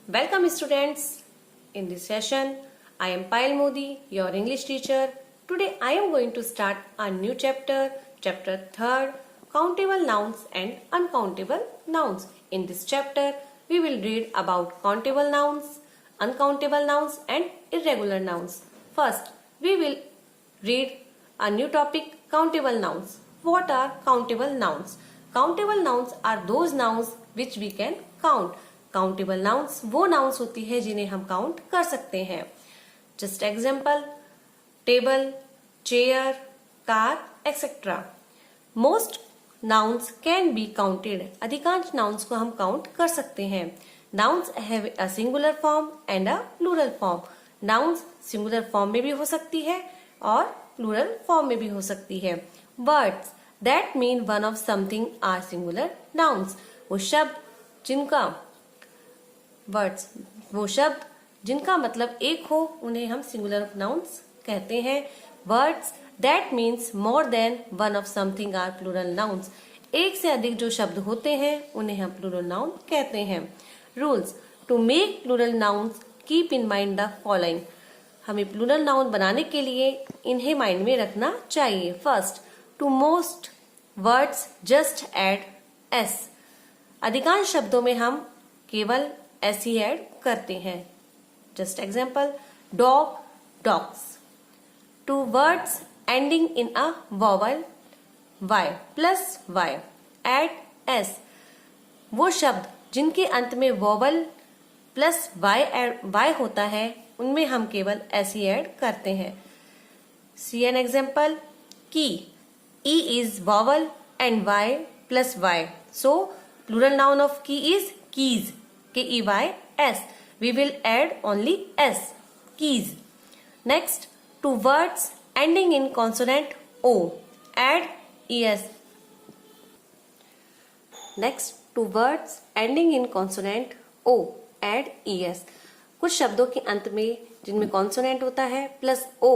Welcome students. In this session, I am Payal Modi, your English teacher. Today I am going to start a new chapter, chapter 3rd, countable nouns and uncountable nouns. In this chapter, we will read about countable nouns, uncountable nouns and irregular nouns. First, we will read a new topic, countable nouns. What are countable nouns? Countable nouns are those nouns which we can count. Countable nouns वो nouns होती है जिन्हें हम count कर सकते हैं. Just example, table, chair, car, etcetera. Most nouns can be counted. अधिकांश nouns को हम काउंट कर सकते हैं. Nouns have a singular form and a plural form. Nouns singular form में भी हो सकती है और प्लूरल फॉर्म में भी हो सकती है. Words that mean one of something are singular nouns. वो शब्द जिनका मतलब एक हो उन्हें हम सिंगुलर नाउन्स कहते हैं. Words that means more than one of something are plural nouns. एक से अधिक जो शब्द होते हैं उन्हें हम प्लूरल नाउन कहते हैं. Rules to make plural nouns keep in mind the following. हमें प्लूरल नाउन बनाने के लिए इन्हें माइंड में रखना चाहिए. First, to most words just add S. अधिकांश शब्दों में हम केवल एस ही ऐड करते हैं. Just example, dog, dogs. To words ending in a vowel Y plus Y add S. वो शब्द जिनके अंत में वॉवल प्लस वाई होता है उनमें हम केवल एस ही ऐड करते हैं. सी an example, key. E is vowel and Y plus Y, so plural noun of key is keys. K-E-Y-S. We will add only S. Keys. Next, to words ending in consonant O, add ES. Next, to words ending in consonant O, add ES. कुछ शब्दों के अंत में जिनमें consonant होता है plus O,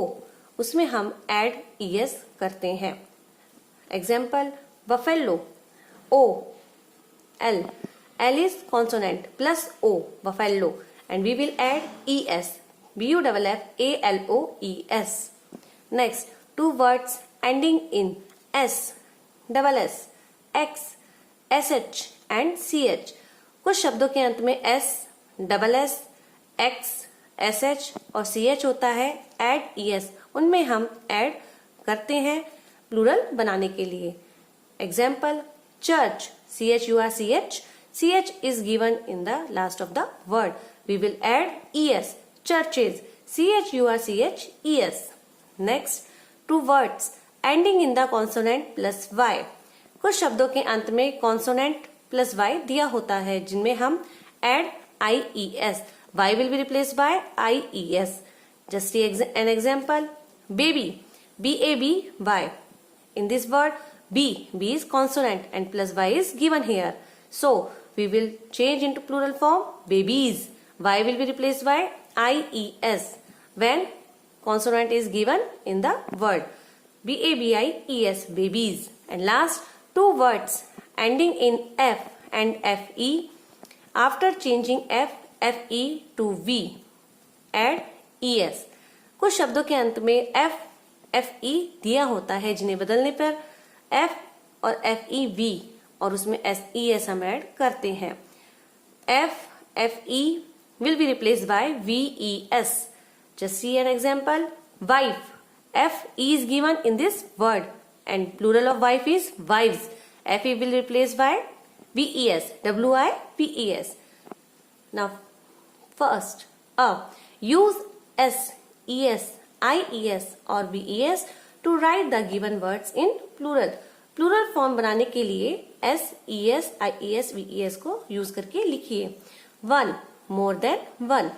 उसमें हम add ES करते हैं. Example, buffalo, O L. L is consonant plus O, buffalo, and we will add ES, B-U-F-F-A-L-O-E-S. Next, two words ending in S, double S, X, SH and CH. कुछ शब्दों के अंत में S, double S, X, SH और CH होता है. add ES, उनमें हम add करते हैं प्लूरल बनाने के लिए. Example, church, CHURCH. CH is given in the last of the word. We will add ES. Churches, CHURCHES. Next, two words ending in the consonant plus Y. कुछ शब्दों के अंत में consonant plus Y दिया होता है जिनमें हम add IES. Y will be replaced by IES. Just an example, baby, BABY. In this word, B is consonant and plus Y is given here. So, we will change into plural form, babies. Y will be replaced by IES when consonant is given in the word. BABIES, babies. And last, two words ending in F and FE. After changing F, FE to V, add ES. कुछ शब्दों के अंत में F, FE दिया होता है जिन्हें बदलने पर F और FEV और उसमें SES हम ऐड करते हैं. FE will be replaced by VES. Just see an example, wife. FE is given in this word and plural of wife is wives. FE will be replaced by VES, WIPES. Now first, use S, ES, IES or VES to write the given words in plural. Plural form बनाने के लिए S, ES, IES, VES को use करके लिखिए. 1, more than 1.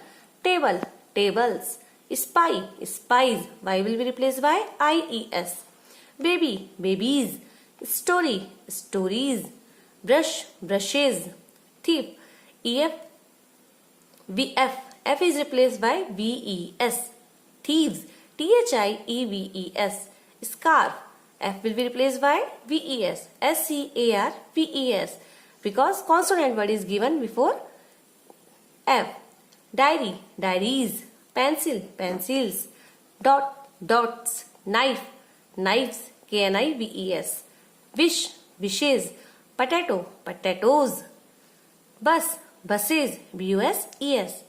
Table, tables. Spy, spies. Y will be replaced by IES. Baby, babies. Story, stories. Brush, brushes. Thief, EF, VF. F is replaced by VES. Thieves, THIEVES. Scarf, F will be replaced by VES, SCARVES, because consonant word is given before F. Diary, diaries. Pencil, pencils. Dot, dots. Knife, knives. KNIVES. Wish, wishes. Potato, potatoes. Bus, buses. BUSES.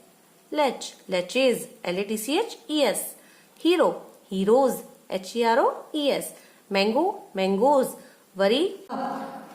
Lech, leches. LATCHES. Hero, heroes. HEROES. Mango, mangoes. Worry.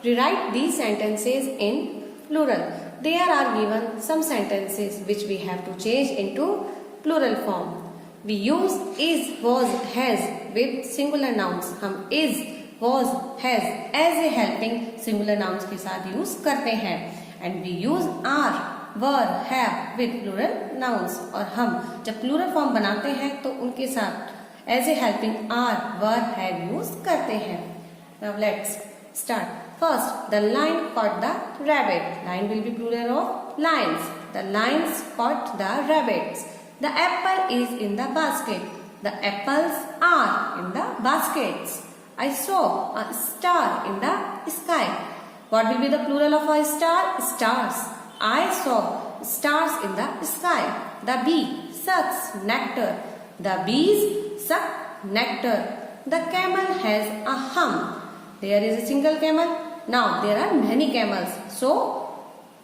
Rewrite these sentences in plural. There are given some sentences which we have to change into plural form. We use is, was, has with singular nouns. हम is, was, has as a helping singular nouns के साथ use करते हैं. And we use are, were, have with plural nouns. और हम जब plural form बनाते हैं तो उनके साथ as a helping are, were, have use करते हैं. Now let's start. First, the lion caught the rabbit. Lion will be plural of lions. The lions caught the rabbits. The apple is in the basket. The apples are in the baskets. I saw a star in the sky. What will be the plural of a star? Stars. I saw stars in the sky. The bee sucks nectar. The bees suck nectar. The camel has a hump. There is a single camel. Now there are many camels. So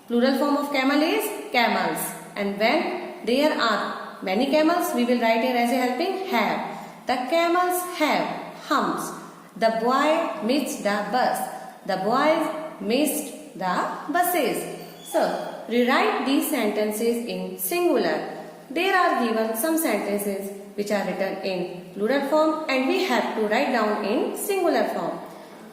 plural form of camel is camels. And when there are many camels, we will write here as a helping have. The camels have humps. The boy missed the bus. The boys missed the buses. So rewrite these sentences in singular. There are given some sentences which are written in plural form and we have to write down in singular form.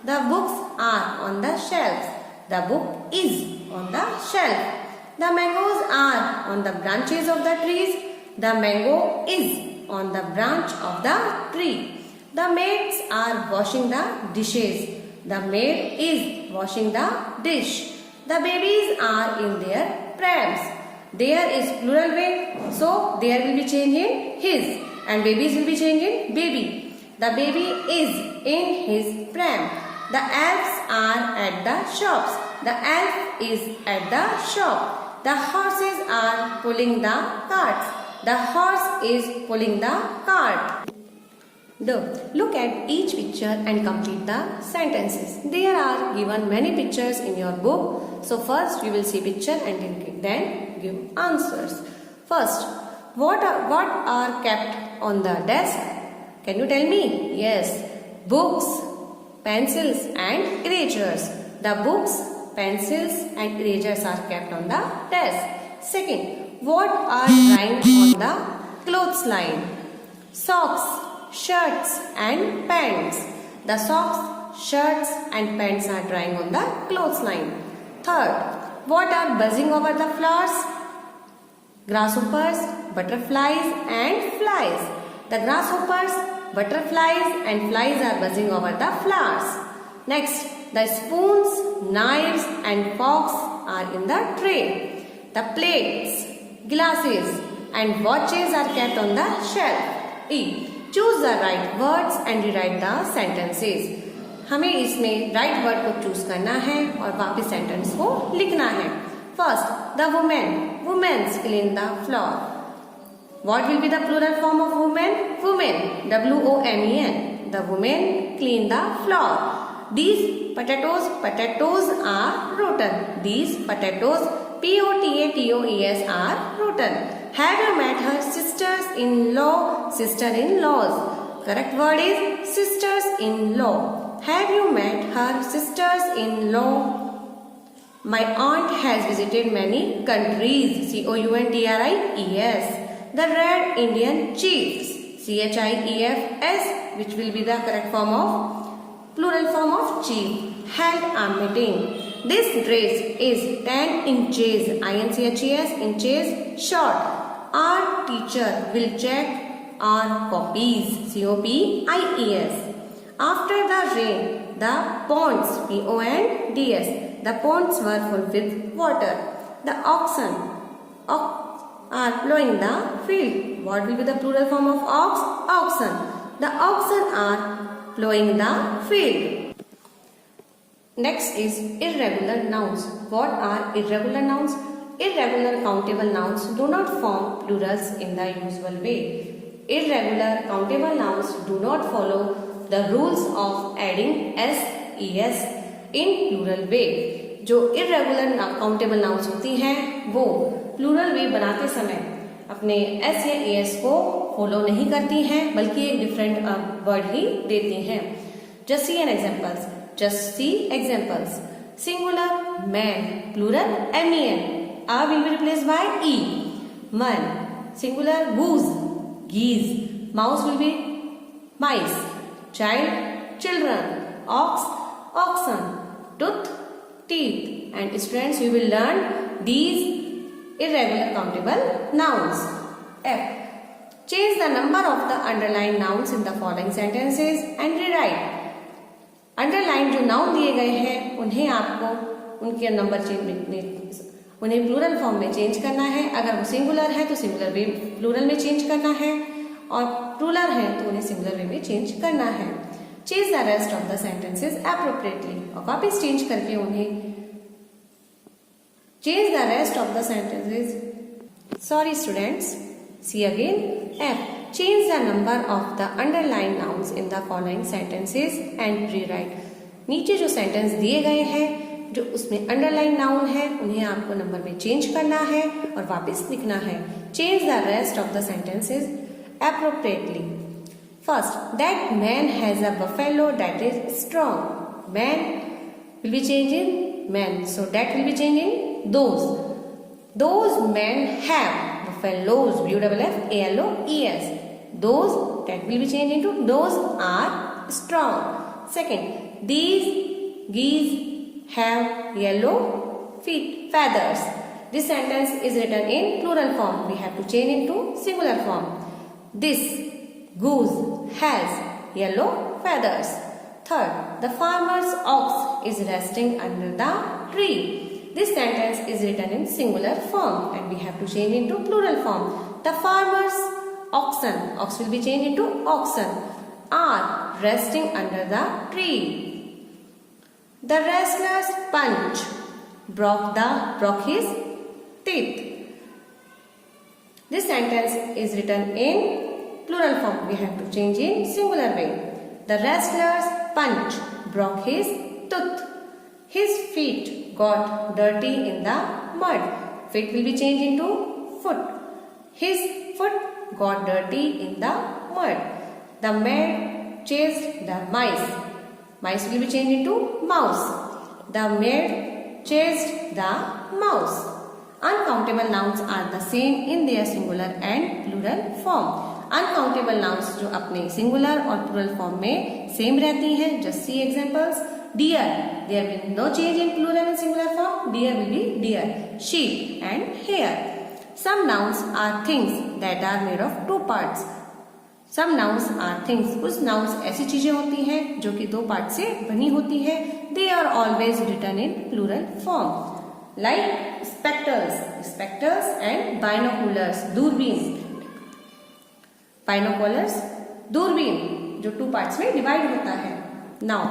The books are on the shelves. The book is on the shelf. The mangoes are on the branches of the trees. The mango is on the branch of the tree. The maids are washing the dishes. The maid is washing the dish. The babies are in their prams. There is plural way, so there will be change in his and babies will be change in baby. The baby is in his pram. The elves are at the shops. The elf is at the shop. The horses are pulling the carts. The horse is pulling the cart. Look at each picture and complete the sentences. There are given many pictures in your book. So first you will see picture and then give answers. First, what are kept on the desk? Can you tell me? Yes, books, pencils and erasers. The books, pencils and erasers are kept on the desk. Second, what are lying on the clothesline? Socks, shirts and pants. The socks, shirts and pants are drying on the clothesline. Third, what are buzzing over the flowers? Grasshoppers, butterflies and flies. The grasshoppers, butterflies and flies are buzzing over the flowers. Next, the spoons, knives and forks are in the tray. The plates, glasses and watches are kept on the shelf. E. Choose the right words and rewrite the sentences. हमें इसमें right word को choose करना है और वापस sentence को लिखना है. First, the women's clean the floor. What will be the plural form of women? Women, WOMEN. The women clean the floor. These potatoes are rotten. These potatoes, POTATOES are rotten. Have you met her sisters-in-law? Sister-in-laws. Correct word is sisters-in-law. Have you met her sisters-in-law? My aunt has visited many countries. COUNTRIES. The Red Indian Chiefs. CHIEFS, which will be the correct form of plural form of chief, held a meeting. This dress is 10 inches, INCHES, inches short. Our teacher will check our copies, COPIES. After the rain, the ponds, PONDS, the ponds were full with water. The oxen are plowing the field. What will be the plural form of ox? Oxen. The oxen are plowing the field. Next is irregular nouns. What are irregular nouns? irregular countable nouns do not form plurals in the usual way. Irregular countable nouns do not follow the rules of adding s, es in plural way. जो irregular countable nouns होती हैं वो plural way बनाते समय अपने s या es को follow नहीं करती हैं, बल्कि एक डिफरेंट वर्ड ही देती हैं. Just see an examples. Just see examples. Singular man, plural men. A will be replaced by e. Man. Singular goose, geese. Mouse will be mice. Child, children. Ox, oxen. Tooth, teeth. And students, you will learn these irregular countable nouns. F. Change the number of the underlined nouns in the following sentences and rewrite. Underline जो noun दिए गए हैं उन्हें आपको उनके number उन्हें plural form में change करना है. अगर वो सिंगुलर है तो सिंगुलर वे प्लूरल में चेंज करना है, और प्लूरल है तो उन्हें सिंगुलर वे में चेंज करना है. Change the rest of the sentences appropriately, और वापस चेंज करके उन्हें change the rest of the sentences. Sorry students, see again. F. Change the number of the underlined nouns in the following sentences and rewrite. नीचे जो sentence दिए गए हैं जो उसमें अंडरलाइन नाउन है उन्हें आपको नंबर में चेंज करना है और वापस लिखना है. Change the rest of the sentences appropriately. First, that man has a buffalo that is strong. Man will be change in man, so that will be change in those. Those man have buffaloes, B-U-F-F-A-L-O-E-S. Those, that will be changed into those are strong. Second, these geese have yellow feathers. This sentence is written in plural form. We have to change into singular form. This goose has yellow feathers. Third, the farmer's ox is resting under the tree. This sentence is written in singular form and we have to change into plural form. The farmer's oxen, ox will be changed into oxen, are resting under the tree. The wrestler's punch broke his teeth. This sentence is written in plural form. We have to change in singular way. The wrestler's punch broke his tooth. His feet got dirty in the mud. Feet will be changed into foot. His foot got dirty in the mud. The man chased the mice. Mice will be changed into mouse. The maid chased the mouse. Uncountable nouns are the same in their singular and plural form. Uncountable nouns जो अपने singular और plural form में same रहती हैं. Just see examples. Deer, there will be no change in plural and singular form. Deer will be deer. Sheep and hare. Some nouns are things that are made of two parts. Some nouns are things. कुछ nouns ऐसी चीजें होती हैं जो कि दो part से बनी होती है. They are always written in plural form. Like spectacles and binoculars. दूरबीन. Binoculars, दूरबीन जो टू पार्ट्स में डिवाइड होता है. Now,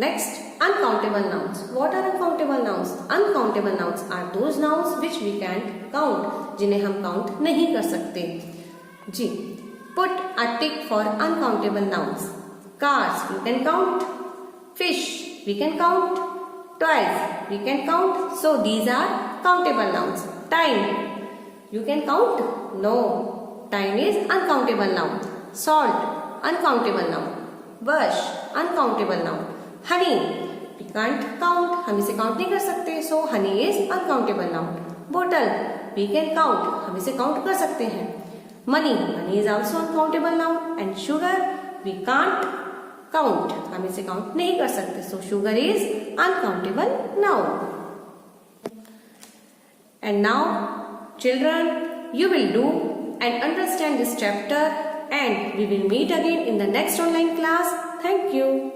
next, uncountable nouns. What are uncountable nouns? Uncountable nouns are those nouns which we can't count, जिन्हें हम count नहीं कर सकते. जी, put a tick for uncountable nouns. Cars, you can count. Fish, we can count. Toys, we can count. So these are countable nouns. Time, you can count? No, time is uncountable noun. Salt, uncountable noun. Bush, uncountable noun. Honey, we can't count, हम इसे count नहीं कर सकते, so honey is uncountable noun. Bottle, we can count, हम इसे count कर सकते हैं. Money is also uncountable noun. And sugar, we can't count, हम इसे काउंट नहीं कर सकते, so sugar is uncountable noun. And now, children, you will do and understand this chapter, and we will meet again in the next online class. Thank you.